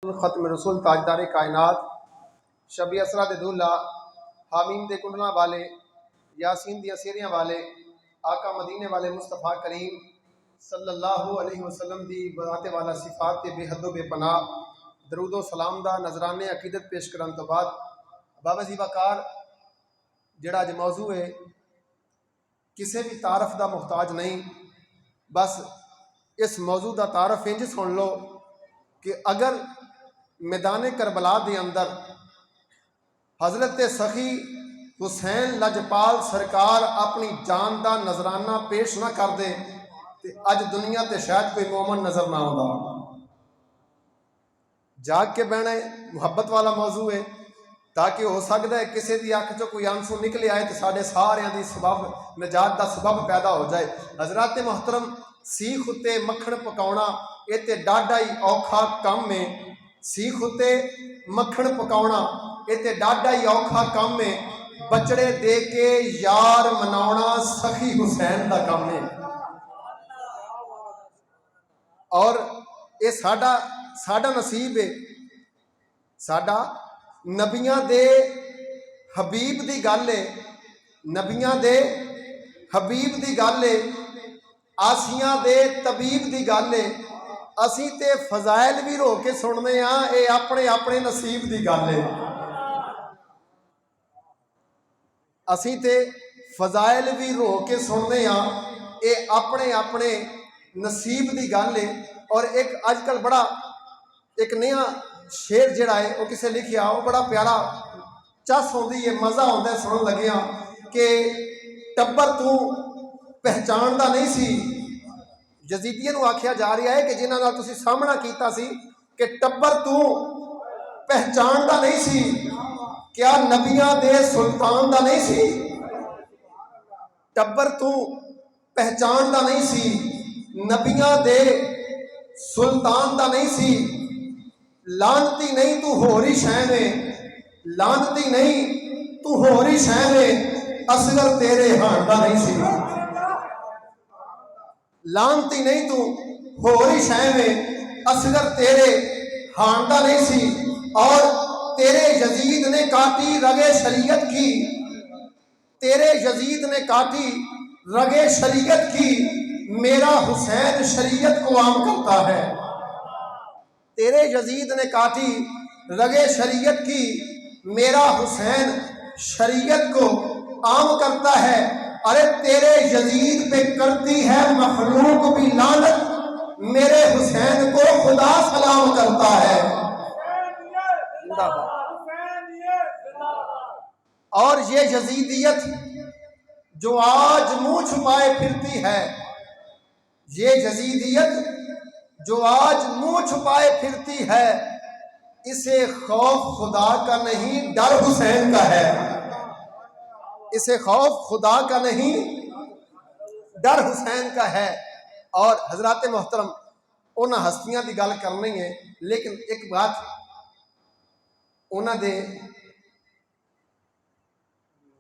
ختم رسول تاجدار کائنات شبی اسرا دے دولہ حامیم دے کنڈنا والے یاسین دیا سیریاں والے آقا مدینے والے مصطفیٰ کریم صلی اللہ علیہ وسلم دی بذات والا صفات کے بے حد و بے پناہ درود و سلام دا نظرانے عقیدت پیش کرن تو بعد بابا جی وقار جڑا جو موضوع ہے کسی بھی تعارف دا محتاج نہیں، بس اس موضوع دا تعارف انج سن لو کہ اگر میدان کربلا دے اندر حضرت سخی حسین لجپال سرکار اپنی جان دا نظرانہ پیش نہ کر دے تے اج دنیا تے شاید کوئی مومن نظر نہ آتا۔ جاگ کے بہنا محبت والا موضوع ہے تاکہ ہو سکتا ہے کسی دی اکھ چو کوئی آنسو نکلے آئے تو ساڑھے سارے دی سبب نجات دا سبب پیدا ہو جائے۔ حضرات محترم، سیخ اتے مکھن پکاؤنا یہ تے ڈاڈا ہی اوکھا کام میں، سیخ اتے مکھن پکاؤنا یہ تے ڈاڈا ہی اوکھا کام میں، بچڑے دے کے یار مناؤنا سخی حسین دا کام ہے۔ اور یہ ساڈا نصیب ہے، ساڈا نبیاں دے حبیب دی گل ہے، نبیاں دے حبیب دی گل ہے، آسیاں دے طبیب دی گل ہے، اسی تے فضائل بھی رو کے سننے ہاں، اے اپنے اپنے نصیب دی گل ہے۔ اسی تے فضائل بھی رو کے سننے ہاں، اے اپنے اپنے نصیب دی گل ہے۔ اور ایک آج کل بڑا ایک نیا شعر جڑا ہے وہ کسے لکھیا، وہ بڑا پیارا چس ہوندی ہے، مزہ ہوندا ہے سنن لگے ہاں کہ ٹبر تو پہچان دا نہیں سی، جزیدیے نو آکھیا جا رہا ہے کہ جنہاں نال تسی سامنا کیتا سی کہ ٹبر تو پہچان دا نہیں سی، کیا نبیاں دے سلطان دا نہیں سی؟ ٹبر تو پہچان دا نہیں سی، نبیاں دے سلطان دا نہیں سی، لانتی نہیں تو ہوری شہن ہے، لانتی نہیں تو ہوری شہن ہے، اصغر تیرے ہان دا نہیں سی، لانتی نہیں تو ہوری شہن ہے، اصغر تیرے ہان دا نہیں سی۔ اور تیرے یزید نے کاٹی رگے شریعت کی، تیرے یزید نے کاٹی رگے شریعت کی، میرا حسین شریعت کو عام کرتا ہے۔ تیرے یزید نے کاٹی رگے شریعت کی، میرا حسین شریعت کو عام کرتا ہے۔ ارے تیرے یزید پہ کرتی ہے مخلوق بھی لعنت، میرے حسین کو خدا سلام کرتا ہے۔ اور یہ یزیدیت جو آج منہ چھپائے پھرتی ہے، یہ یزیدیت جو آج منہ چھپائے پھرتی ہے، اسے خوف خدا کا نہیں ڈر حسین کا ہے، اسے خوف خدا کا نہیں ڈر حسین کا ہے۔ اور حضرات محترم انہاں ہستیاں دی گل کرنی ہے، لیکن ایک بات انہاں دے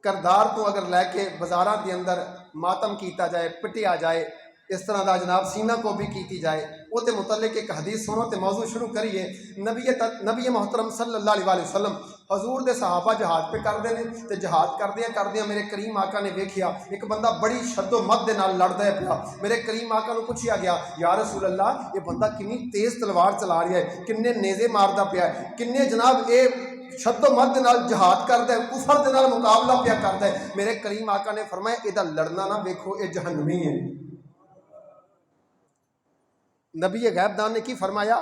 کردار تو اگر لے کے بازاراں دے اندر ماتم کیتا جائے، پٹیا جائے، اس طرح دا جناب سینہ کو بھی کیتی جائے، وہ تے متعلق ایک حدیث سنو تے موضوع شروع کریے۔ نبی محترم صلی اللہ علیہ وسلم حضور دے صحابہ جہاد پہ کر دے تے جہاد کردیاں میرے کریم آقا نے ویکھیا ایک بندہ بڑی شد و مد دے نال لڑدا ہے پیا۔ میرے کریم آقا نو پوچھیا گیا، یا رسول اللہ یہ بندہ کنی تیز تلوار چلا رہا ہے، کنے نیزے ماردا پیا ہے، کنے جناب اے شد و مد نال جہاد کردا ہے، کفر دے نال مقابلہ پیا کردا ہے۔ میرے کریم آقا نے فرمایا ایدا لڑنا نہ ویکھو، اے جہنمی ہے۔ نبی غیب دان نے کی فرمایا؟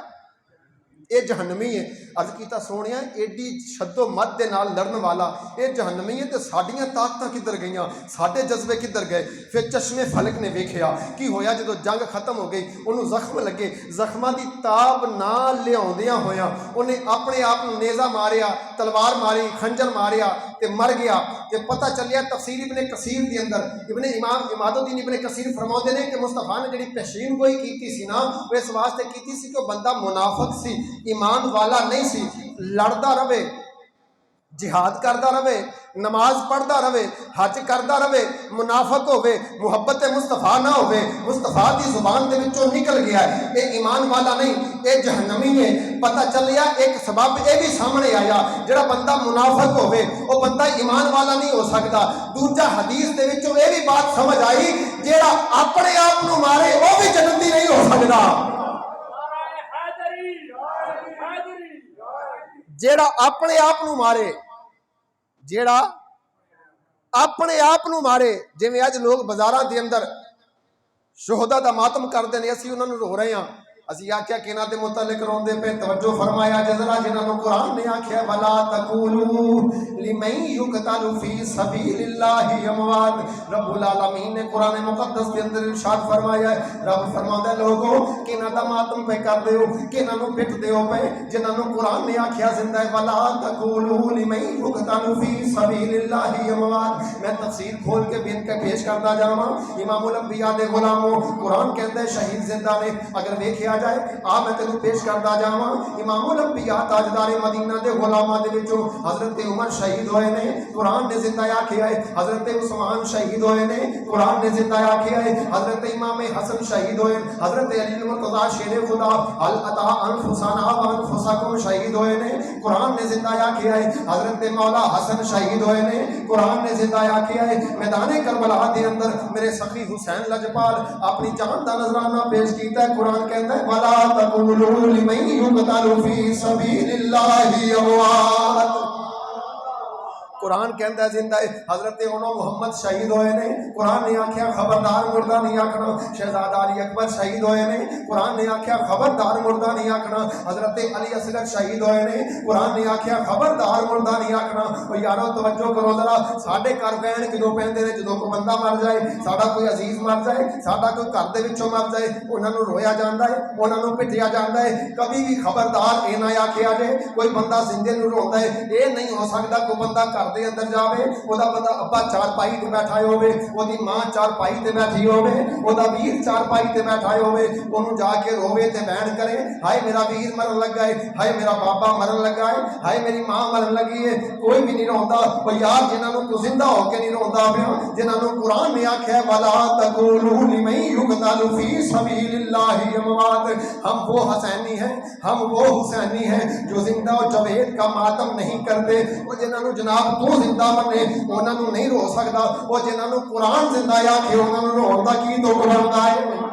اے جہنمی ہے۔ عرض کیتا سونیا ایڈی شد و مد دے نال لڑن والا اے جہنمی ہے تے ساڈیاں طاقتاں کدھر گئیاں، ساڈے جذبے کدھر گئے؟ پھر چشمے فلک نے ویکھیا کی ہویا جدو جنگ ختم ہو گئی، انہوں زخم لگے، زخماں دی تاب نہ لیاؤندیاں ہویاں انہیں اپنے آپ نیزہ ماریا، تلوار ماری، خنجر ماریا تے مر گیا۔ تے پتہ چلیا تفسیر ابن کثیر دی اندر امام عماد الدین ابن کثیر فرماتے ہیں کہ مصطفیٰ نے جڑی پیشین گوئی کیتی سی نا، وہ اس واسطے کیتی سی کہ وہ بندہ منافق سی، ایمان والا نہیں سی، لڑدا رہے، جہاد کردا رہے، نماز پڑھتا رہے، حج کرتا رہے، منافق ہوے، محبت مصطفیٰ نہ ہوے، مصطفیٰ دی زبان دے وچوں نکل گیا ہے اے ایمان والا نہیں، اے جہنمی ہے۔ پتہ چلیا ایک سبب اے بھی سامنے آیا، جڑا بندہ منافق ہوے او بندہ ایمان والا نہیں ہو سکتا۔ دوجا حدیث دے وچوں اے بھی بات سمجھ آئی، جڑا اپنے آپ نو مارے او بھی جنتی نہیں ہو سکتا۔ جیڑا اپنے آپ نو مارے، جیڑا اپنے آپ نو مارے، جویں اج لوگ بازاراں دے اندر شہدا دا ماتم کردے نے، اسی انہاں نو رو رہے ہاں، اسی آکھیا کہ انہاں دے متعلق روندے پہ توجہ فرمایا جذرا جنہاں نو قرآن نے آکھیا ولا تقولوا لمن یقتل فی سبیل اللہ اموات۔ رب العالمین نے قرآن مقدس کے اندر ارشاد فرمایا ہے، رب فرماتا ہے لوگوں کہ انہاں دا ماتم پہ کر دیو، کہ انہاں نو پٹ دیو پہ جنہاں نو قرآن نے آکھیا زندہ ہے ولا تقولوا لمن یقتل فی سبیل اللہ اموات۔ میں تفسیر کھول کے بھی ان کے پیش کرتا جاواں، امام الانبیاء دے غلاموں، قرآن کہتا ہے شہید زندہ نے، اگر دیکھیا جائے آ میں تینوں پیش کرتا جاواں، امام الانبیاء تاجدار مدینہ دے غلاماں دے وچوں حضرت عمر شہید ہوئے نے، قرآن نے زندہ آکھیا ہے، حضرت عثمان شہید ہوئے نے، قرآن نے زندہ آکھیا ہے، حضرت امام حسن شہید ہوئے، حضرت علی المرتضیٰ شیر خدا حل عطا انفسنا وانفسکم شہید ہوئے نے، قرآن نے زندہ آکھیا ہے، حضرت مولا حسن شہید ہوئے نے، قرآن نے زندہ آکھیا ہے۔ میدان کربلا دے اندر میرے سخی حسین لجپال اپنی جان دا نذرانہ پیش کیتا ہے، قرآن کہتا ہے وَلَا تَقُولُوا لِمَن يُقْتَلُ فِي سَبِيلِ اللَّهِ أَمْوَاتٌ۔ قرآن کہتا ہے زندہ ہے، حضرت انہوں محمد شہید ہوئے نے، قرآن نے آکھیا خبردار مردہ نہیں آکھنا، شہزادہ علی اکبر شہید ہوئے نے، قرآن نے آکھیا خبردار مردہ نہیں آکھنا، حضرت علی اصغر شہید ہوئے نے، قرآن نے آکھیا خبردار مردہ نہیں آکھنا۔ او یارو توجہ کرو ذرا، ساڈے گھر بہن کدوں پیندے نے جدوں کوئی بندہ مر جائے، ساڈا کوئی عزیز مر جائے، ساڈا کوئی گھر دے وچوں مر جائے، انہاں نوں رویا جاندا ہے، انہاں نوں پٹیا جاندا ہے، کبھی بھی خبردار اے نہ آکھیا جے کوئی بندہ زندے نوں روندا ہے، اے نہیں ہو سکدا کوئی بندہ گھر دے اندر جاوے، او دا بندہ ابا چارپائی تے بیٹھا ہوئے، او دی ماں چارپائی تے بیٹھی ہوئے، او دا ویر چارپائی تے بیٹھا ہوئے، انہوں جا کے روے تے بین کرے ہائے میرا ویر مرن لگا ہے، ہائے میرا بابا مرن لگا ہے، ہائے میری ماں مرن لگی ہے، کوئی بھی نہیں روندا۔ او یار جنہاں نوں تو زندہ ہو کے نہیں روندا پیا، جنہاں نوں قرآن نے آکھیا ولا تقولوا لمن یقتل فی سبیل اللہ اموات۔ ہم وہ حسینی ہیں، ہم وہ حسینی ہیں جو زندہ و جاوید کا ماتم نہیں کرتے، وہ جنہاں نوں جناب تو زندہ بنے انہاں نوں نہیں رو سکدا، وہ جنہاں نوں قرآن زندہ آ کے انہاں نوں رون دا کی تو بندا ہے۔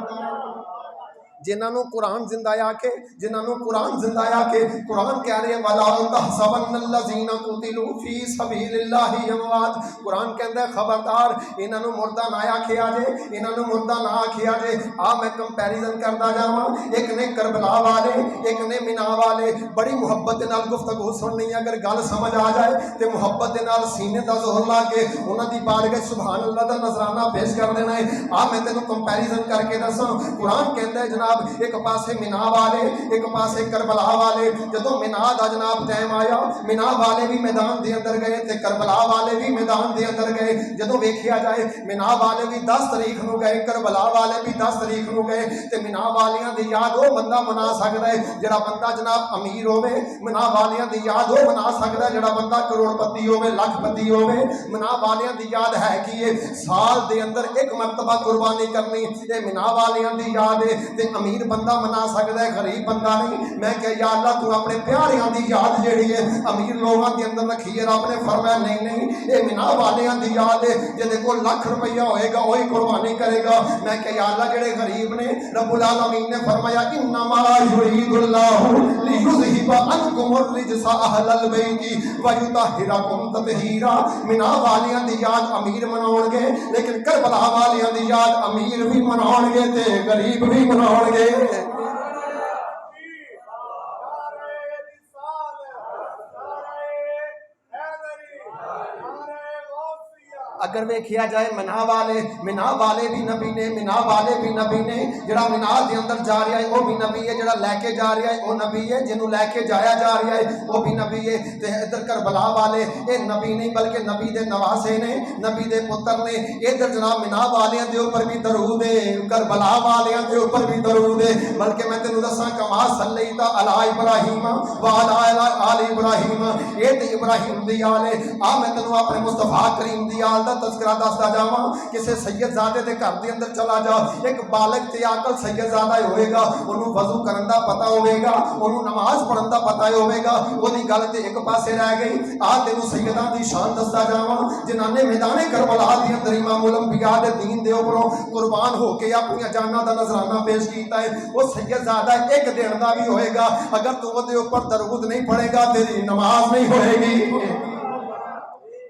جنہاں نوں قرآن زندہ آ کے، جنہاں نوں قرآن زندہ آ کے، قرآن کہہ رہے ہیں وَلَا تَحْسَبَنَّ الَّذِينَ قُتِلُوا فِي سَبِيلِ اللَّهِ أَمْوَاتٌ۔ قرآن کہتا ہے خبردار انہاں نوں مردہ نہ آکھیا جے، انہاں نوں مردہ نہ آکھیا جے۔ میں کمپیریزن کرتا جاواں، ایک نے کربلا والے، ایک نے مینا والے، بڑی محبت دے نال گفتگو سننی ہے، اگر گل سمجھ آ جائے تے محبت دے نال سینے دا زہر لا کے انہاں دی بارگاہ سبحان اللہ دا نذرانہ پیش کر دینا ہے۔ میں تینوں کمپیریزن کر کے دساں، قرآن کہتا ہے جناب ایک پاسے مینا والے، ایک پاسے کربلا والے۔ جدوں مینا دا جناب ٹائم آیا، مینا والے بھی میدان دے اندر گئے تے کربلا والے بھی میدان دے اندر گئے۔ جدوں ویکھیا جائے مینا والے بھی 10 تاریخ نو گئے، کربلا والے بھی 10 تاریخ نو گئے، تے مینا والیاں دی یاد وہ بندہ منا سکدا ہے جڑا بندہ جناب امیر ہوے، مینا والیاں دی یاد وہ منا سکدا ہے جڑا بندہ کروڑ پتی ہوے، لاکھ پتی ہوے۔ مینا والیاں دی یاد ہے کہ یہ سال دے اندر ایک مرتبہ قربانی کرنی، اے مینا والیاں دی یاد ہے تے امیر بندہ منا سکدا ہے، غریب بندہ نہیں۔ میں کہ یا اللہ تو اپنے پیاریاں دی یاد جیڑی ہے امیر لوگاں دے اندر رکھی ہے۔ رب نے فرمایا نہیں نہیں، اے مینا والیاں دی یاد ہے، جے کول لاکھ روپیہ ہوئے گا وہی قربانی کرے گا۔ میں کہ یا اللہ جڑے غریب نے، رب العالمین نے فرمایا انما یرید اللہ لیذھب عنکم الرجس اہل البیت ویطہرکم تطہیرا۔ مینا والیاں دی یاد امیر مناؤ گے، لیکن کربلا والیاں دی یاد امیر بھی مناؤ گے تے غریب بھی مناؤ گے۔ اگر ویکھیا جائے مینا والے بھی نبی نے، مینا والے بھی نبی نے۔ جڑا مینا دے اندر جا رہا ہے وہ بھی نبی ہے، جڑا لے کے جا رہا ہے وہ نبی ہے، جنوں لے کے جایا جا رہا ہے وہ بھی نبی ہے۔ تے ادھر کربلا والے اے نبی نہیں بلکہ نبی دے نواسے نے، نبی دے پتر نے۔ ادھر جناب مینا والیاں دے اوپر بھی درود ہے، کربلا والیاں دے اوپر بھی درود ہے۔ بلکہ میں تینوں دساں کما صلیت علی ابراہیم وعلی آل آل ابراہیم، اے تے ابراہیم دی آل ہے۔ آ میں تینوں اپنے مصطفیٰ کریم دی آل دا تذکرہ دسدا جاواں۔ کسے سید زادے دے گھر دے اندر چلا جا، ایک بالغ تے عاقل سید زادہ ہوئے گا، انہوں وضو کرن دا پتہ ہوئے گا، انہوں نماز پڑھن دا پتہ ہوئے گا، وہ دی گل تے ایک پاسے رہ گئی۔ آ تینوں سیداں دی شان دسدا جاواں جنہاں نے میدان کربلا دے اندر امام الانبیاء دے دین دے اوپروں قربان ہو کے اپنی جاناں دا نذرانہ پیش کیتا ہے۔ وہ سید زادہ ایک دن دا بھی ہوئے گا، اگر تو وہ دے اوپر درود نہیں پڑھے گا تیری نماز نہیں ہوئے گی۔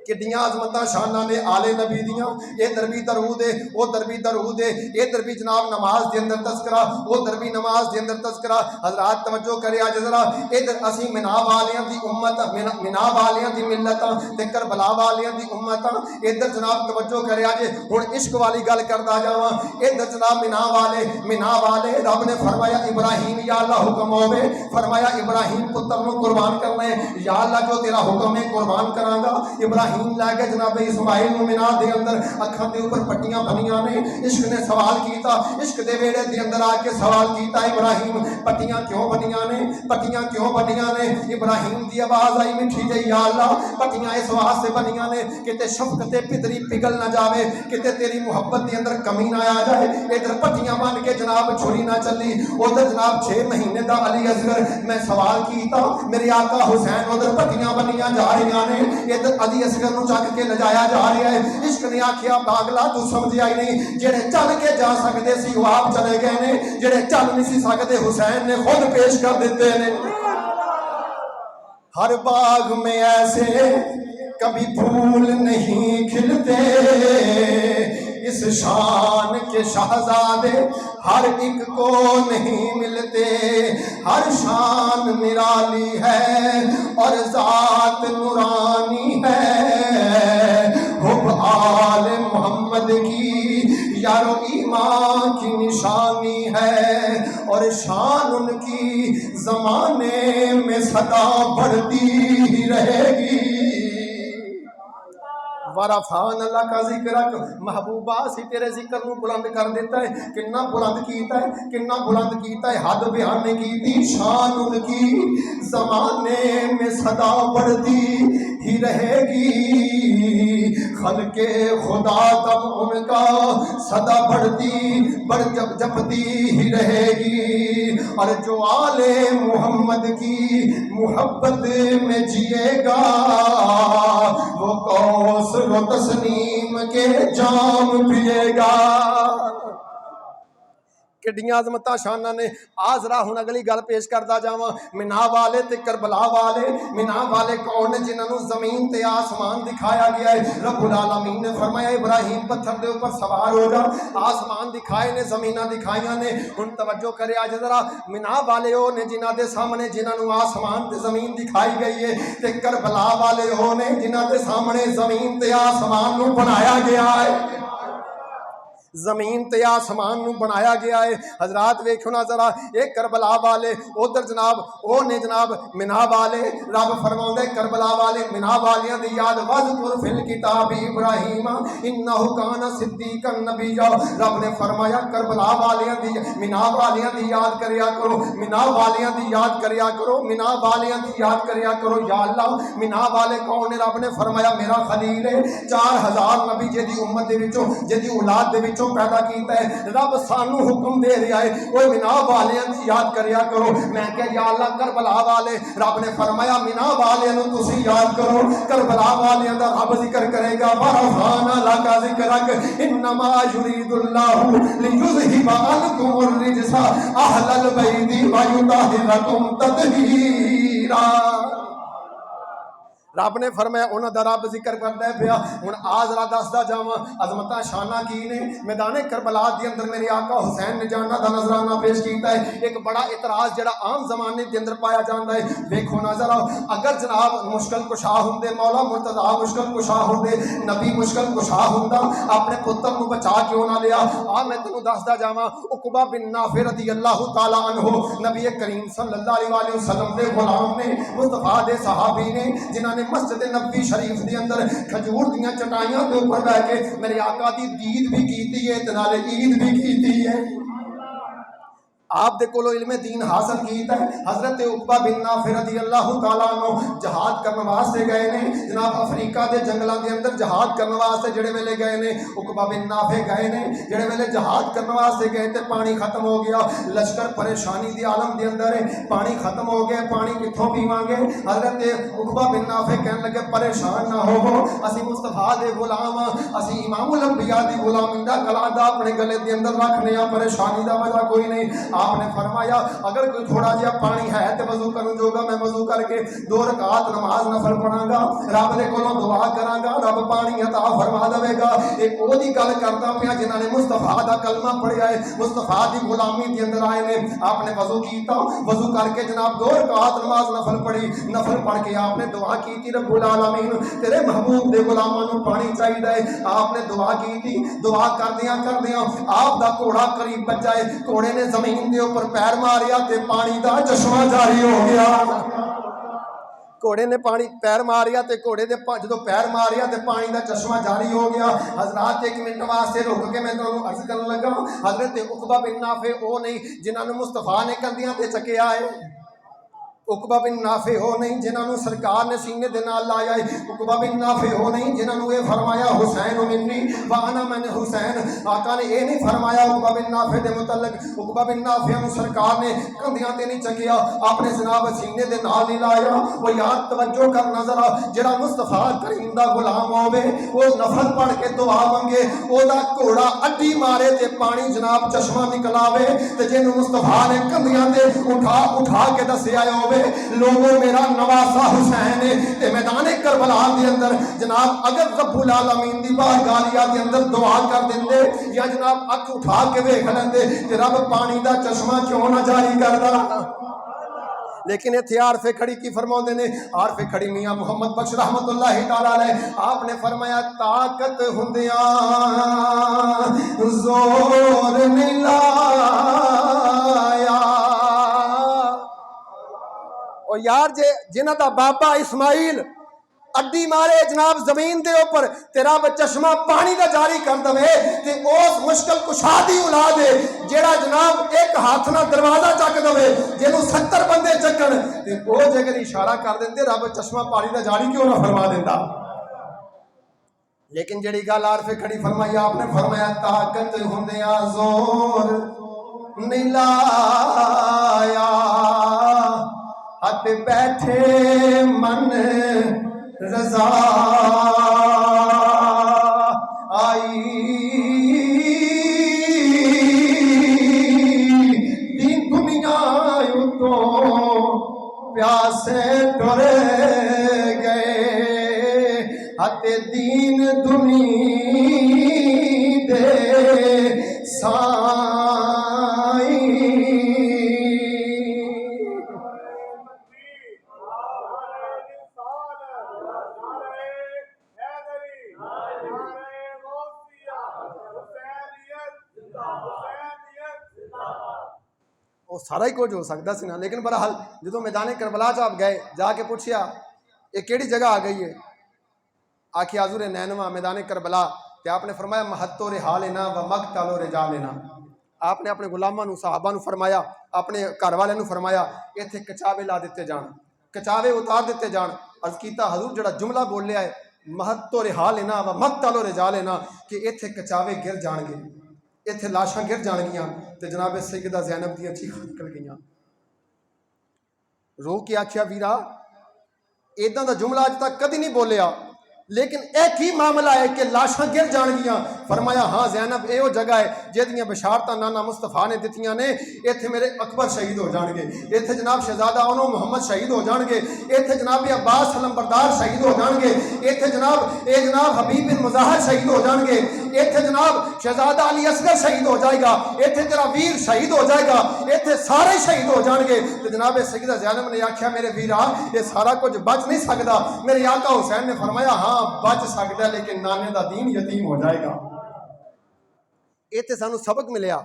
کڈیاں عظمتاں شاناں نے آلے نبی دیاں، اے دربی درود ہے، او دربی درود ہے، اے دربی جناب نماز دے اندر تذکرہ، او دربی نماز دے اندر تذکرہ۔ حضرات توجہ کرے آج ذرا، ادھر اسی منا والیاں دی امت، منا والیاں دی ملتاں تے کربلا والیاں دی امتاں، ادھر جناب توجہ کرے آج ہن عشق والی گل کردا جاواں۔ ادھر جناب منا والے رب نے فرمایا ابراہیم یا اللہ حکم ہوے، فرمایا ابراہیم پتر نو قربان کرنا ہے، یا اللہ جو تیرا حکم ہے قربان کراں گا۔ ابراہیم لے کے جناب اسماعیل نو مینا دے اندر اکھاں دے اوپر پٹیاں بنیاں نے۔ عشق نے سوال کیتا، عشق دے ویڑے دے اندر آ کے سوال کیتا ابراہیم پٹیاں کیوں بنیاں نے، پٹیاں کیوں بنیاں نے؟ ابراہیم دی آواز آئی میٹھی جئی، یا اللہ پٹیاں اس واسطے بنیاں نے کتے شفقت پدری پگھل نہ جاوے، کتے تیری محبت دے اندر کمی نہ آ جائے۔ ادھر پٹیاں بن کے جناب چھری نہ چلی، ادھر جناب 6 مہینے دا علی اصغر میں سوال کیتا، میرے آقا حسین ادھر پٹیاں بنیاں جا رہی نے، ادھر علی اصغر نو چک کے لجایا جا رہا ہے۔ عشق نے آکھیا پاگلا تو سمجھیا ہی نہیں، جڑے چل کے جا سکتے سی وہ آپ چلے گئے نے، جڑے چل نہیں سی سکتے حسین نے خود پیش کر دیتے نے۔ ہر باغ میں ایسے کبھی پھول نہیں کھلتے، اس شان کے شہزادے ہر ایک کو نہیں ملتے، ہر شان نرالی ہے اور ذات نورانی ہے، حب آل محمد کی یارو ایمان کی نشانی ہے، اور شان ان کی زمانے میں سدا بڑھتی ہی رہے گی۔ ورفان اللہ کا ذکرک، محبوبہ سی تیرے ذکر نو بلند کر دیتا ہے، کنا بلند کیتا ہے، کنا بلند کیتا ہے، حد بیان نہیں کیتی۔ شان ان کی زمانے میں سدا بڑھتی ہی رہے گی، خلق خدا تب ان کا سدا جپتی ہی رہے گی، اور جو آل محمد کی محبت میں جیے گا وہ کوثر و تسنیم کے جام پیے گا۔ کڈیاں عظمتاں شاناں نے۔ آزرا ہن اگلی گل پیش کردا جاواں، منا والے تے کربلا والے۔ منا والے کون نے جنہاں نو زمین تے آسمان دکھایا گیا ہے؟ رب العالمین نے فرمایا ابراہیم پتھر دے اوپر سوار ہو جا، آسمان دکھائے نے، زمیناں دکھائیاں نے۔ ہن توجہ کرے اج ذرا، منا والے او نے جنہاں دے سامنے جنہاں نو آسمان تے زمین دکھائی گئی ہے، تے کربلا والے او نے جنہاں دے سامنے زمین تے آسمان نو بنایا گیا ہے، زمین تے آسمان نو بنایا گیا ہے۔ حضرات ویکھو نا ذرا، ایک کربلا والے ادھر جناب او نے جناب منا والے، رب فرماوندا ہے کربلا والے منا والیاں دی یاد وذکر فی الکتاب ابراہیم انہ کان صدیقا نبیا۔ رب نے فرمایا کربلا والیاں دی، منا والیاں دی یاد کریا کرو، منا والیاں دی یاد کریا کرو، منا والیاں دی یاد کریا کرو۔ یا اللہ منا والے کون نے؟ رب نے فرمایا میرا خلیل ہے، 4000 نبی جدی امت دے وچوں جدی اولاد دے وچوں پیدا کیتا ہے، رب سانو حکم دے رہا ہے اوے منا والیاں دی یاد کریا کرو۔ میں کہ یا اللہ کربلا والے، رب نے فرمایا منا والیاں نو تسی یاد کرو، کربلا والیاں دا رب ذکر کرے گا۔ ورفعنا لک ذکرک انما یرید اللہ لیذھب عنکم الرجس اہل البیت ویطہرکم تطہیرا۔ رب نے فرمایا انہاں دا رب ذکر کردا ہے پیا۔ ہن آزرا دسدا جاواں عظمتاں شاناں کی نے۔ میدان کربلا دے اندر میرے آقا حسین نے جاناں دا نذرانہ پیش کیتا ہے۔ ایک بڑا اعتراض جڑا عام زمانے دے اندر پایا جاندا ہے، ویکھو نا ذرا، اگر جناب مشکل کشا ہوندے، مولا مرتضیٰ مشکل کشا ہوندے، نبی مشکل کشا ہوندا، اپنے پتر نو بچا کیوں نہ لیا؟ میں تینوں دسدا جاواں، عقبہ بن نافع رضی اللہ تعالی عنہ نبی کریم صلی اللہ علیہ وسلم دے غلام نے، مصطفیٰ دے صحابی نے، جنہاں نے مسجد نبوی شریف دے اندر کھجور دیاں چٹائیاں دے اوپر بیٹھ کے میرے آقا دی دید بھی کیتی ہے تے نالے عید بھی کیتی ہے۔ آپ دے کولو علم دین حاصل کیتا ہے. حضرت عقبہ بن نافع رضی اللہ تعالیٰ عنہ جہاد کرنے واسطے گئے نے جناب افریقہ دے جنگلاں دے اندر جہاد کرنے واسطے جڑے ویلے گئے نے عقبہ بن نافع گئے نے جڑے ویلے جہاد کرنے واسطے گئے تے پانی ختم ہو گیا. لشکر پریشانی دی عالم دے اندر ہے, پانی ختم ہو گیا, پانی کتھوں پیواں گے؟ حضرت عقبہ بن نافع کہنے لگے پریشان نہ ہو, اسی مصطفیٰ دے غلام, اسی امام الانبیاء دی غلامی دا کلادہ اپنے گلے دے اندر رکھنے ہیں, پریشانی دا وجہ کوئی نہیں. آپ نے فرمایا اگر کوئی تھوڑا جہا پانی ہے تو وضو کروں جو گا, میں وضو کر کے 2 رکعت نماز نفل پڑھاں گا, رب دے کولوں دعا کراں گا, رب پانی عطا فرما دے گا. ایک او دی گل کرتا پیا جنہاں نے مصطفیٰ دا کلمہ پڑھیا ہے, مصطفیٰ دی غلامی دے اندر آئے نے. آپ نے وضو کیتا, وضو کر کے جناب 2 رکعت نماز نفل پڑھی, نفل پڑھ کے آپ نے دعا کی تھی رب العالمین تیرے محبوب دے غلاماں نوں پانی چاہیے. آپ نے دعا کی تھی, دعا کردیاں آپ دا گھوڑا قریب بچ جائے, گھوڑے نے زمین دے اوپر پیر ماریا تے پانی دا چشمہ جاری ہو گیا. گھوڑے نے پانی پیر ماریا تے گھوڑے دے جدوں پیر ماریا تے پانی دا چشمہ جاری ہو گیا. حضرات 1 منٹ واسطے رک کے میں تانوں عرض کرن لگا, حضرت عقبہ بن نافع او نہیں جنہاں نوں مصطفیٰ نے کندھیاں تے چکیا ہے, عقبہ بن نافع ہو نہیں جنہاں نوں سرکار نے سینے دے نال لایا ہے, عقبہ بن نافع ہو نہیں جنہاں نوں یہ فرمایا حسین منی وانا من حسین. آقا نے یہ نہیں فرمایا عقبہ بن نافع دے متعلق, عقبہ بن نافع نوں سرکار نے کندھیاں تے نہیں چکیا, اپنے جناب سینے دے نال نہیں لایا. وہ یاد توجہ کر نظر جڑا مصطفیٰ کریم دا غلام ہوے وہ نفل پڑھ کے دعا منگے, او دا گھوڑا اڈی مارے تے پانی جناب چشمہ نکلاوے, تے جنوں مصطفیٰ نے کندھیاں تے اٹھا کے دسیا ہوے لوگوں میرا نواسا حسین ہے تے میدان کربلا دے اندر جناب اگر رب العالمین دی بارگاہ دے اندر دعا کر دیندے یا جناب اکھ اٹھا کے ویکھ لیندے تے رب پانی دا چشمہ کیوں نہ جاری کردا. لیکن اتھے عارف کھڑی کی فرماؤندے نے, عارف کھڑی میاں محمد بخش رحمت اللہ تعالی علیہ, آپ نے فرمایا طاقت ہوندیاں زور نہیں لایا. اور یار جنہ دا بابا اسماعیل اڈی مارے جناب زمین دے اوپر تے رب چشمہ پانی دا جاری کر دے تے اس مشکل کشا دی اولاد ہے جیڑا جناب ایک ہاتھ نہ دروازہ چک دے جنوں 70 بندے چکن تے او جے اگر اشارہ کر دیندے رب چشمہ پانی دا جاری کیوں نہ فرما دیندا. لیکن جڑی گل عارف کھڑی فرمائی, آپ نے فرمایا طاقت ہوندیاں زور نہیں لایا, ہاتھ بیٹھے من رضا آئی, دین دنیا یوں تو پیاسے ٹر گئے, ہاتھ دین دنیا دے سائی. وہ سارا ہی کچھ ہو سکتا سی نا, لیکن بہرحال جدو میدان کربلا آپ گئے جا کے پوچھیا یہ کیڑی جگہ آ گئی ہے, آخی حضور نینوا میدان کربلا. کہ آپ نے فرمایا محتو رہا لینا و مقتل رجا لینا. آپ نے اپنے غلاماں نو صحابہ نو فرمایا, اپنے گھر والے نو فرمایا ایتھے کچاوے لا دیتے جان, کچاوے اتار دیتے جان. عرض کیتا حضور جڑا جملہ بولیا ہے محتو رہا لینا و مقتل رجا لینا, کہ ایتھے کچاوے گر جان گے, ایتھے لاشاں گر جان گیاں. تے جناب سیدہ زینب دیاں چیخاں نکل گئیاں. رو کے آکھیا ویرا ایداں دا جملہ اج تک کدی نہیں بولیا, لیکن ایک ہی معاملہ ہے کہ لاشاں گر جان گیاں. فرمایا ہاں زینب اے او جگہ ہے جہدیاں بشارتاں نانا مصطفیٰ نے دتیاں نے. ایتھے میرے اکبر شہید ہو جان گے, ایتھے جناب شہزادہ انو محمد شہید ہو جان گے, ایتھے جناب عباس علم بردار شہید ہو جان گے, ایتھے جناب حبیب بن مظاہر شہید ہو جان گے, ایتھے جناب شہزادہ علی اصغر شہید ہو جائے گا, ایتھے تیرا ویر شہید ہو جائے گا, ایتھے سارے شہید ہو جان گے. تو جناب سیدہ زینب نے آکھیا میرے ویرا یہ سارا کچھ بچ نہیں سکتا. میرے آقا حسین نے فرمایا ہاں بچ سکتا ہے, لیکن نانے دا دین یتیم ہو جائے گا. ایتھے سانو سبق ملیا,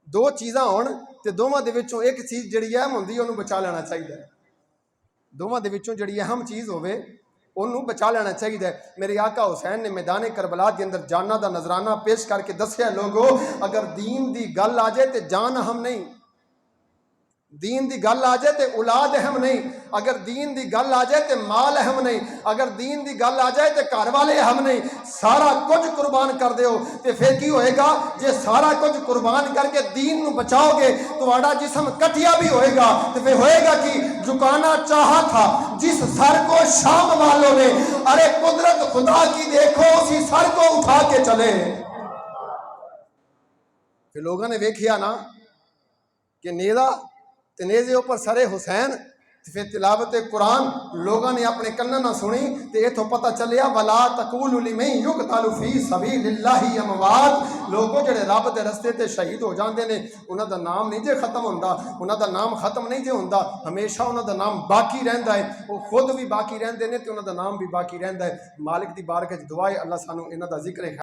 2 چیزاں ہون تے دوواں دے وچوں ایک چیز جڑی اہم ہوندی اونوں بچا لینا چاہیے. دوواں دے وچوں جڑی اہم چیز ہوے انہوں بچا لینا چاہیے. میرے آقا حسین نے میدان کربلا کے اندر جانہ دا نظرانہ پیش کر کے دسیا لوگو اگر دین دی گل آ جائے تے جان اہم نہیں, دین دی گل آ جائے تے اولاد اہم نہیں، اگر دین دی گل آ جائے تے مال اہم نہیں، اگر دین دی گل آ جائے تے گھر والے اہم نہیں، سارا کچھ قربان کر دیو تے پھر کی ہوئے گا؟ جے سارا کچھ قربان کر کے دین نو بچاؤ گے تو آڑا جسم کٹیا بھی ہوئے گا، تے پھر ہوئے گا کہ جھکانا چاہا تھا جس سر کو شام والوں نے، ارے قدرت خدا کی دیکھو اسی سر کو اٹھا کے چلے۔ پھر لوگوں نے ویکھیا نا کہ نیزہ تے نیزے اوپر سر حسین، پھر تلاوت قرآن لوگوں نے اپنے کنن نہ سنی تے ایتھوں پتہ چلیا ولا تقولوا لمن یقتل فی سبیل اللہ اموات، لوگوں جڑے رب دے رستے تے شہید ہو جاندے نے انہاں دا نام نہیں جے ختم ہوندا، انہاں دا نام ختم نہیں جے ہوندا، ہمیشہ انہاں دا نام باقی رہندا ہے، وہ خود بھی باقی رہندے نے تے انہاں دا نام بھی باقی رہندا ہے۔ مالک دی بارگاہ وچ دعا ہے اللہ سانو انہاں دا ذکر